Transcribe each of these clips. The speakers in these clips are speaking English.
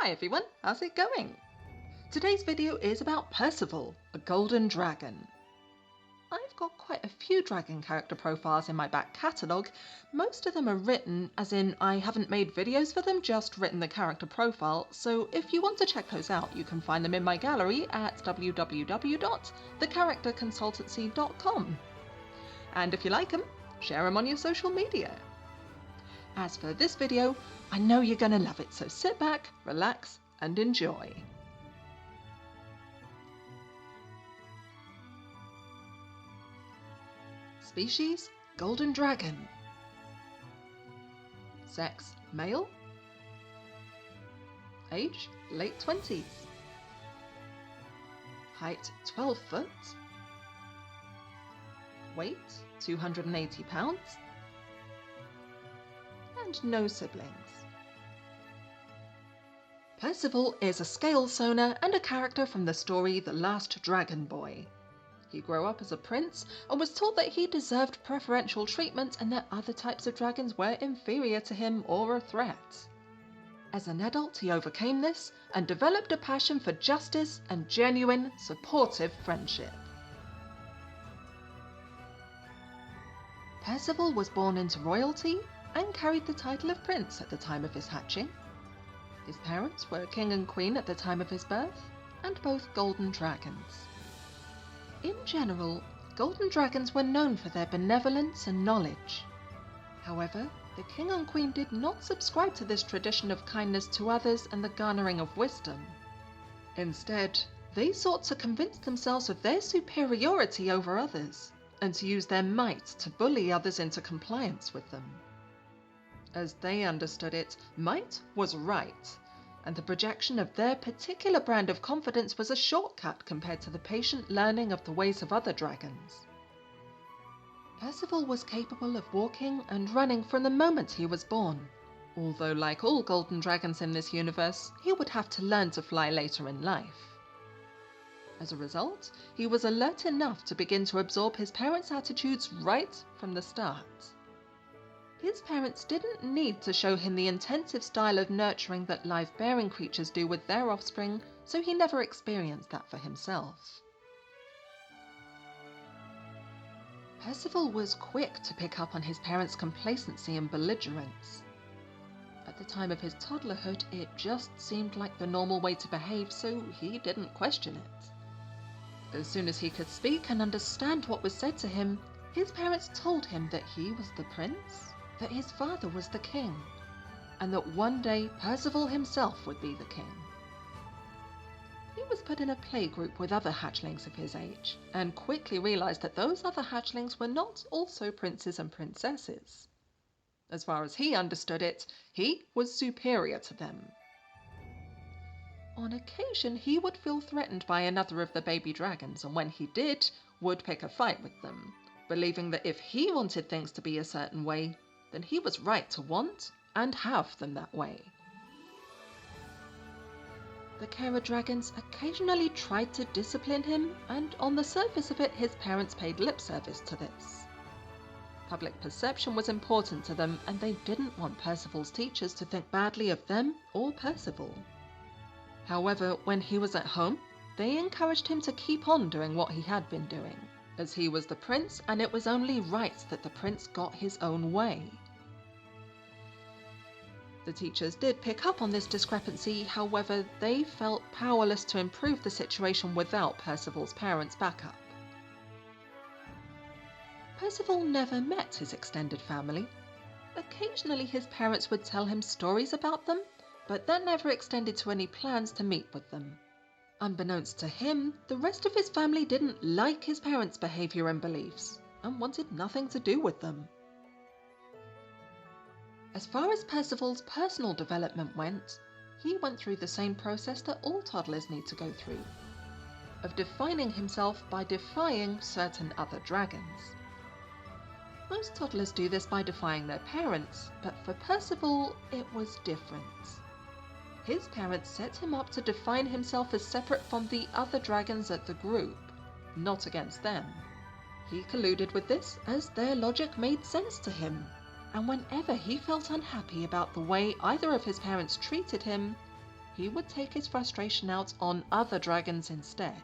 Hi everyone, how's it going? Today's video is about Percival, a golden dragon. I've got quite a few dragon character profiles in my back catalogue. Most of them are written, as in I haven't made videos for them, just written the character profile, so if you want to check those out you can find them in my gallery at www.thecharacterconsultancy.com. And if you like them, share them on your social media. As for this video, I know you're going to love it, so sit back, relax, and enjoy. Species: golden dragon. Sex: male. Age: late 20s. Height: 12 foot. Weight: 280 pounds. And no siblings. Percival is a scalesona and a character from the story The Last Dragonboy. He grew up as a prince and was taught that he deserved preferential treatment and that other types of dragons were inferior to him or a threat. As an adult, he overcame this and developed a passion for justice and genuine, supportive friendship. Percival was born into royalty and carried the title of prince at the time of his hatching. His parents were king and queen at the time of his birth, and both golden dragons. In general, golden dragons were known for their benevolence and knowledge. However, the king and queen did not subscribe to this tradition of kindness to others and the garnering of wisdom. Instead, they sought to convince themselves of their superiority over others, and to use their might to bully others into compliance with them. As they understood it, might was right, and the projection of their particular brand of confidence was a shortcut compared to the patient learning of the ways of other dragons. Percival was capable of walking and running from the moment he was born, although like all golden dragons in this universe, he would have to learn to fly later in life. As a result, he was alert enough to begin to absorb his parents' attitudes right from the start. His parents didn't need to show him the intensive style of nurturing that live-bearing creatures do with their offspring, so he never experienced that for himself. Percival was quick to pick up on his parents' complacency and belligerence. At the time of his toddlerhood, it just seemed like the normal way to behave, so he didn't question it. As soon as he could speak and understand what was said to him, his parents told him that he was the prince, that his father was the king, and that one day Percival himself would be the king. He was put in a playgroup with other hatchlings of his age, and quickly realized that those other hatchlings were not also princes and princesses. As far as he understood it, he was superior to them. On occasion, he would feel threatened by another of the baby dragons, and when he did, would pick a fight with them, believing that if he wanted things to be a certain way, then he was right to want and have them that way. The carer dragons occasionally tried to discipline him, and on the surface of it, his parents paid lip service to this. Public perception was important to them, and they didn't want Percival's teachers to think badly of them or Percival. However, when he was at home, they encouraged him to keep on doing what he had been doing, as he was the prince and it was only right that the prince got his own way. The teachers did pick up on this discrepancy, however, they felt powerless to improve the situation without Percival's parents' backup. Percival never met his extended family. Occasionally his parents would tell him stories about them, but that never extended to any plans to meet with them. Unbeknownst to him, the rest of his family didn't like his parents' behavior and beliefs, and wanted nothing to do with them. As far as Percival's personal development went, he went through the same process that all toddlers need to go through, of defining himself by defying certain other dragons. Most toddlers do this by defying their parents, but for Percival, it was different. His parents set him up to define himself as separate from the other dragons at the group, not against them. He colluded with this as their logic made sense to him, and whenever he felt unhappy about the way either of his parents treated him, he would take his frustration out on other dragons instead.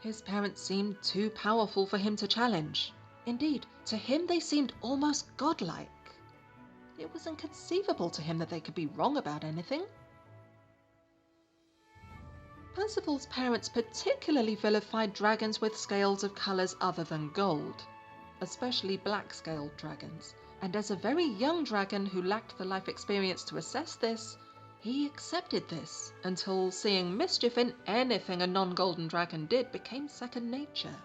His parents seemed too powerful for him to challenge. Indeed, to him they seemed almost godlike. It was inconceivable to him that they could be wrong about anything. Percival's parents particularly vilified dragons with scales of colours other than gold, especially black-scaled dragons, and as a very young dragon who lacked the life experience to assess this, he accepted this until seeing mischief in anything a non-golden dragon did became second nature.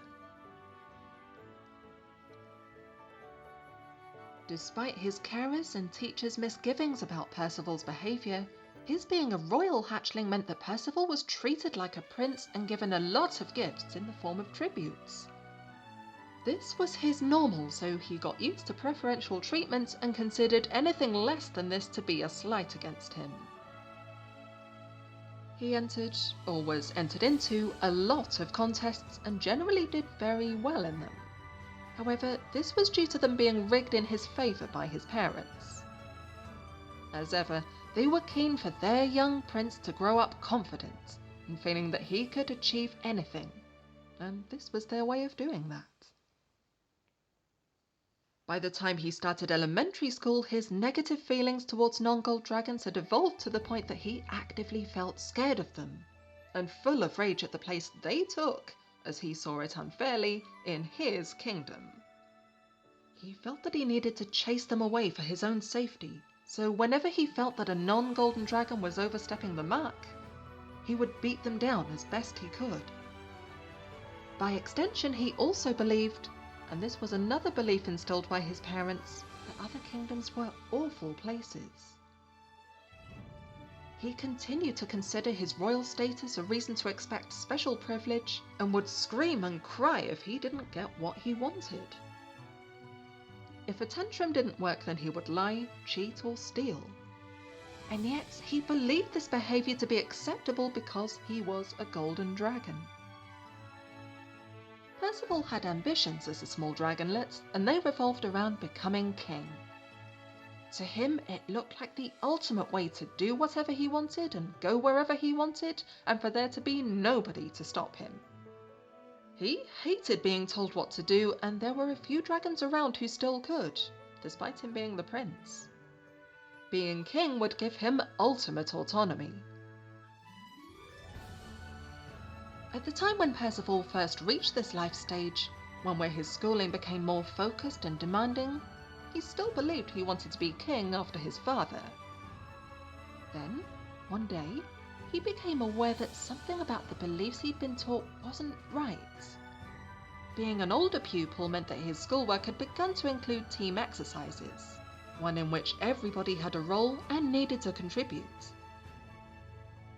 Despite his carers and teachers' misgivings about Percival's behaviour, his being a royal hatchling meant that Percival was treated like a prince and given a lot of gifts in the form of tributes. This was his normal, so he got used to preferential treatment and considered anything less than this to be a slight against him. He entered, or was entered into, a lot of contests and generally did very well in them. However, this was due to them being rigged in his favour by his parents. As ever, they were keen for their young prince to grow up confident and feeling that he could achieve anything, and this was their way of doing that. By the time he started elementary school, his negative feelings towards non-gold dragons had evolved to the point that he actively felt scared of them, and full of rage at the place they took, as he saw it unfairly, in his kingdom. He felt that he needed to chase them away for his own safety, so whenever he felt that a non-golden dragon was overstepping the mark, he would beat them down as best he could. By extension, he also believed, and this was another belief instilled by his parents, that other kingdoms were awful places. He continued to consider his royal status a reason to expect special privilege and would scream and cry if he didn't get what he wanted. If a tantrum didn't work, then he would lie, cheat, or steal. And yet he believed this behaviour to be acceptable because he was a golden dragon. Percival had ambitions as a small dragonlet, and they revolved around becoming king. To him, it looked like the ultimate way to do whatever he wanted and go wherever he wanted, and for there to be nobody to stop him. He hated being told what to do, and there were a few dragons around who still could, despite him being the prince. Being king would give him ultimate autonomy. At the time when Percival first reached this life stage, one where his schooling became more focused and demanding, he still believed he wanted to be king after his father. Then, one day, he became aware that something about the beliefs he'd been taught wasn't right. Being an older pupil meant that his schoolwork had begun to include team exercises, one in which everybody had a role and needed to contribute.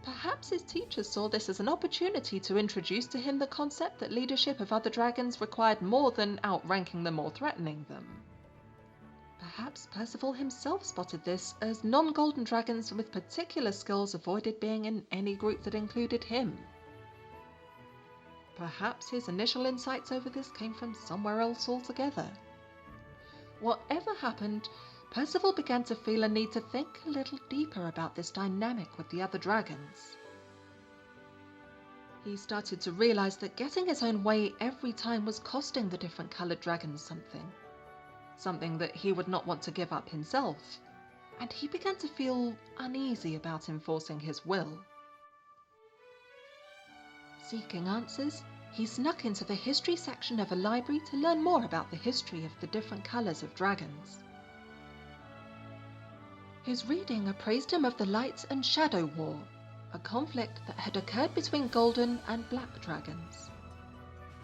Perhaps his teachers saw this as an opportunity to introduce to him the concept that leadership of other dragons required more than outranking them or threatening them. Perhaps Percival himself spotted this, as non-golden dragons with particular skills avoided being in any group that included him. Perhaps his initial insights over this came from somewhere else altogether. Whatever happened, Percival began to feel a need to think a little deeper about this dynamic with the other dragons. He started to realise that getting his own way every time was costing the different coloured dragons something that he would not want to give up himself, and he began to feel uneasy about enforcing his will. Seeking answers, he snuck into the history section of a library to learn more about the history of the different colours of dragons. His reading appraised him of the Light and Shadow War, a conflict that had occurred between golden and black dragons.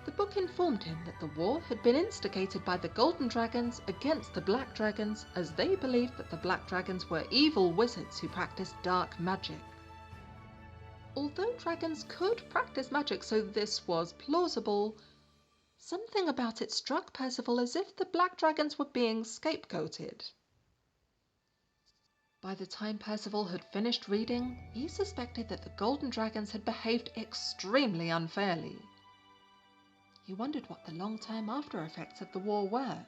The book informed him that the war had been instigated by the golden dragons against the black dragons, as they believed that the black dragons were evil wizards who practiced dark magic. Although dragons could practice magic, so this was plausible, something about it struck Percival as if the black dragons were being scapegoated. By the time Percival had finished reading, he suspected that the golden dragons had behaved extremely unfairly. He wondered what the long-term after effects of the war were.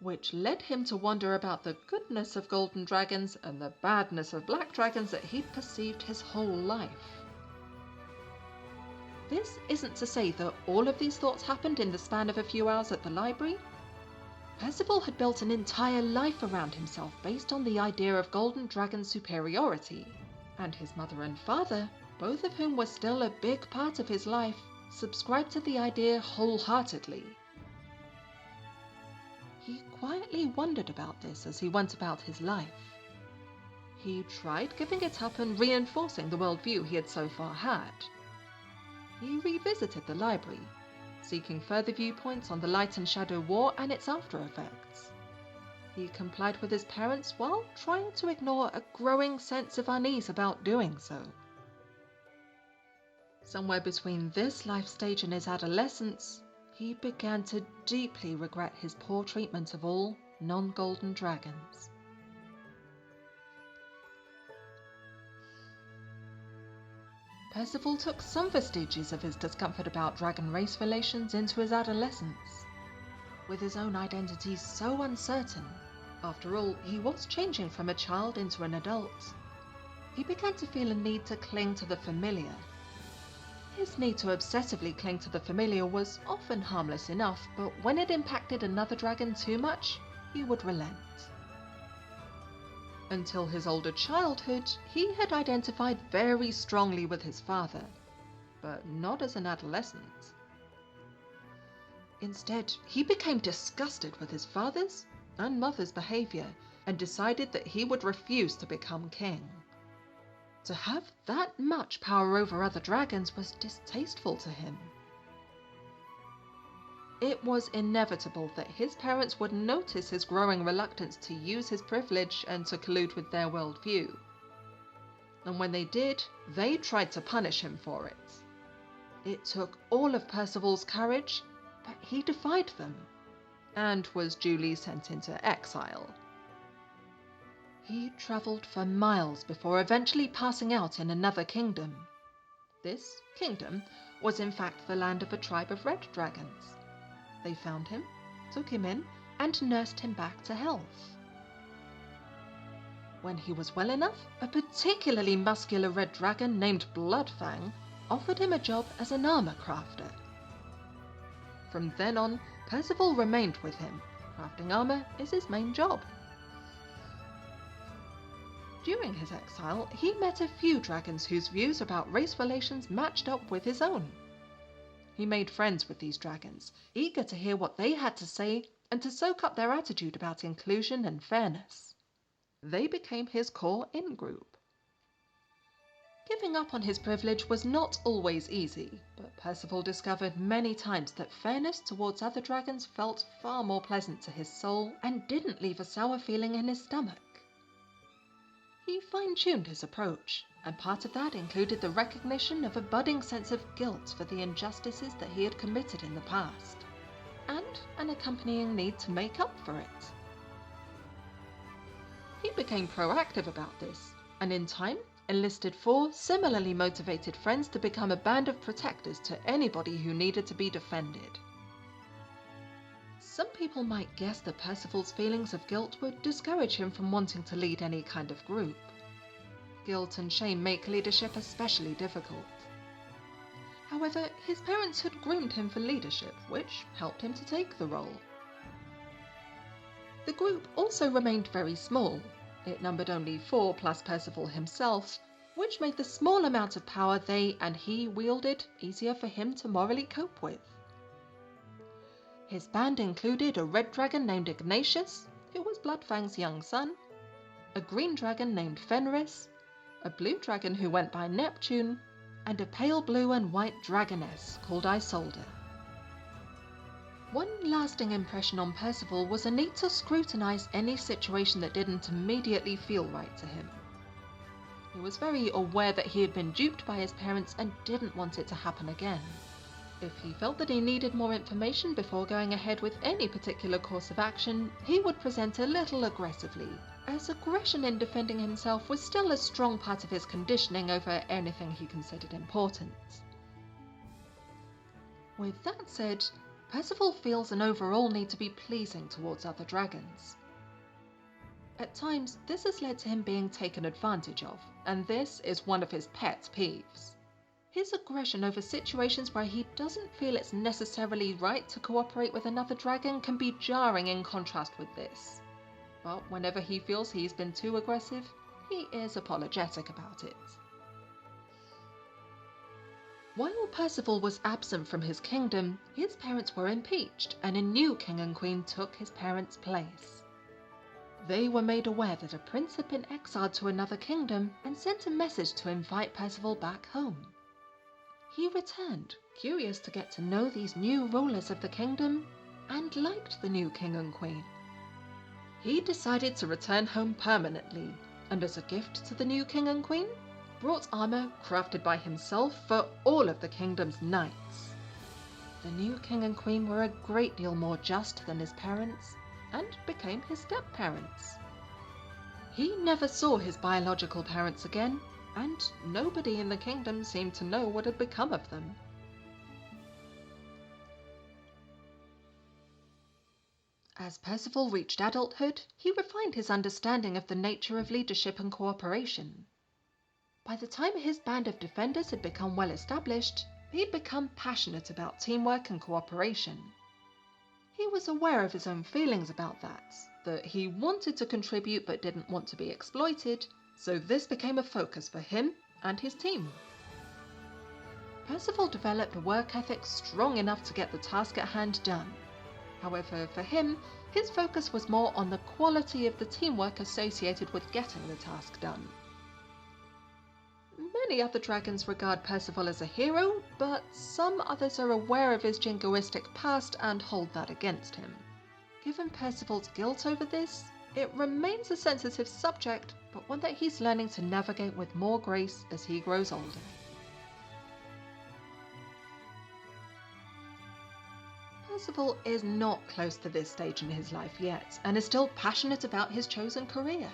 which led him to wonder about the goodness of golden dragons and the badness of black dragons that he'd perceived his whole life. This isn't to say that all of these thoughts happened in the span of a few hours at the library. Percival had built an entire life around himself based on the idea of golden dragon superiority, and his mother and father, both of whom were still a big part of his life, subscribed to the idea wholeheartedly. He quietly wondered about this as he went about his life. He tried giving it up and reinforcing the worldview he had so far had. He revisited the library, seeking further viewpoints on the Light and Shadow War and its after effects. He complied with his parents while trying to ignore a growing sense of unease about doing so. Somewhere between this life stage and his adolescence, he began to deeply regret his poor treatment of all non-golden dragons. Percival took some vestiges of his discomfort about dragon race relations into his adolescence. With his own identity so uncertain, after all, he was changing from a child into an adult, he began to feel a need to cling to the familiar. His need to obsessively cling to the familiar was often harmless enough, but when it impacted another dragon too much, he would relent. Until his older childhood, he had identified very strongly with his father, but not as an adolescent. Instead, he became disgusted with his father's and mother's behavior and decided that he would refuse to become king. To have that much power over other dragons was distasteful to him. It was inevitable that his parents would notice his growing reluctance to use his privilege and to collude with their worldview. And when they did, they tried to punish him for it. It took all of Percival's courage, but he defied them, and was duly sent into exile. He travelled for miles before eventually passing out in another kingdom. This kingdom was in fact the land of a tribe of red dragons. They found him, took him in, and nursed him back to health. When he was well enough, a particularly muscular red dragon named Bloodfang offered him a job as an armor crafter. From then on, Percival remained with him. Crafting armor is his main job. During his exile, he met a few dragons whose views about race relations matched up with his own. He made friends with these dragons, eager to hear what they had to say and to soak up their attitude about inclusion and fairness. They became his core in-group. Giving up on his privilege was not always easy, but Percival discovered many times that fairness towards other dragons felt far more pleasant to his soul and didn't leave a sour feeling in his stomach. He fine-tuned his approach, and part of that included the recognition of a budding sense of guilt for the injustices that he had committed in the past, and an accompanying need to make up for it. He became proactive about this, and in time enlisted 4 similarly motivated friends to become a band of protectors to anybody who needed to be defended. Some people might guess that Percival's feelings of guilt would discourage him from wanting to lead any kind of group. Guilt and shame make leadership especially difficult. However, his parents had groomed him for leadership, which helped him to take the role. The group also remained very small. It numbered only 4 plus Percival himself, which made the small amount of power they and he wielded easier for him to morally cope with. His band included a red dragon named Ignatius, who was Bloodfang's young son, a green dragon named Fenris, a blue dragon who went by Neptune, and a pale blue and white dragoness called Isolde. One lasting impression on Percival was a need to scrutinize any situation that didn't immediately feel right to him. He was very aware that he had been duped by his parents and didn't want it to happen again. If he felt that he needed more information before going ahead with any particular course of action, he would present a little aggressively, as aggression in defending himself was still a strong part of his conditioning over anything he considered important. With that said, Percival feels an overall need to be pleasing towards other dragons. At times, this has led to him being taken advantage of, and this is one of his pet peeves. His aggression over situations where he doesn't feel it's necessarily right to cooperate with another dragon can be jarring in contrast with this. But whenever he feels he's been too aggressive, he is apologetic about it. While Percival was absent from his kingdom, his parents were impeached and a new king and queen took his parents' place. They were made aware that a prince had been exiled to another kingdom and sent a message to invite Percival back home. He returned, curious to get to know these new rulers of the kingdom, and liked the new king and queen. He decided to return home permanently, and as a gift to the new king and queen, brought armor crafted by himself for all of the kingdom's knights. The new king and queen were a great deal more just than his parents, and became his step-parents. He never saw his biological parents again, and nobody in the kingdom seemed to know what had become of them. As Percival reached adulthood, he refined his understanding of the nature of leadership and cooperation. By the time his band of defenders had become well established, he'd become passionate about teamwork and cooperation. He was aware of his own feelings about that he wanted to contribute but didn't want to be exploited, so this became a focus for him and his team. Percival developed a work ethic strong enough to get the task at hand done. However, for him, his focus was more on the quality of the teamwork associated with getting the task done. Many other dragons regard Percival as a hero, but some others are aware of his jingoistic past and hold that against him. Given Percival's guilt over this, it remains a sensitive subject, but one that he's learning to navigate with more grace as he grows older. Percival is not close to this stage in his life yet, and is still passionate about his chosen career.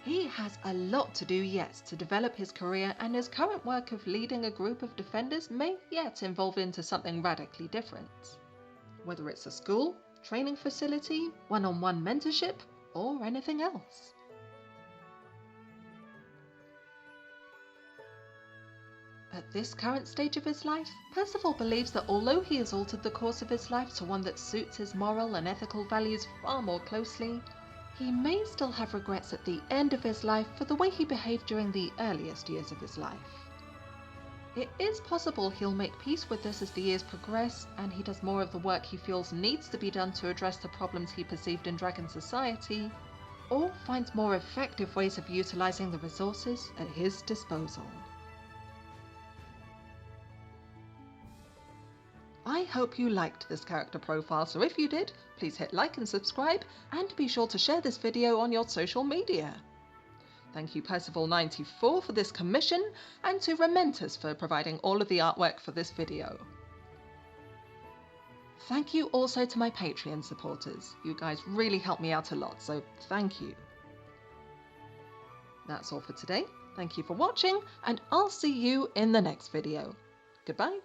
He has a lot to do yet to develop his career, and his current work of leading a group of defenders may yet evolve into something radically different. Whether it's a school, training facility, one-on-one mentorship, or anything else. At this current stage of his life, Percival believes that although he has altered the course of his life to one that suits his moral and ethical values far more closely, he may still have regrets at the end of his life for the way he behaved during the earliest years of his life. It is possible he'll make peace with this as the years progress, and he does more of the work he feels needs to be done to address the problems he perceived in dragon society, or finds more effective ways of utilizing the resources at his disposal. I hope you liked this character profile, so if you did, please hit like and subscribe, and be sure to share this video on your social media. Thank you Percival94 for this commission, and to Rementus for providing all of the artwork for this video. Thank you also to my Patreon supporters. You guys really help me out a lot, so thank you. That's all for today. Thank you for watching, and I'll see you in the next video. Goodbye.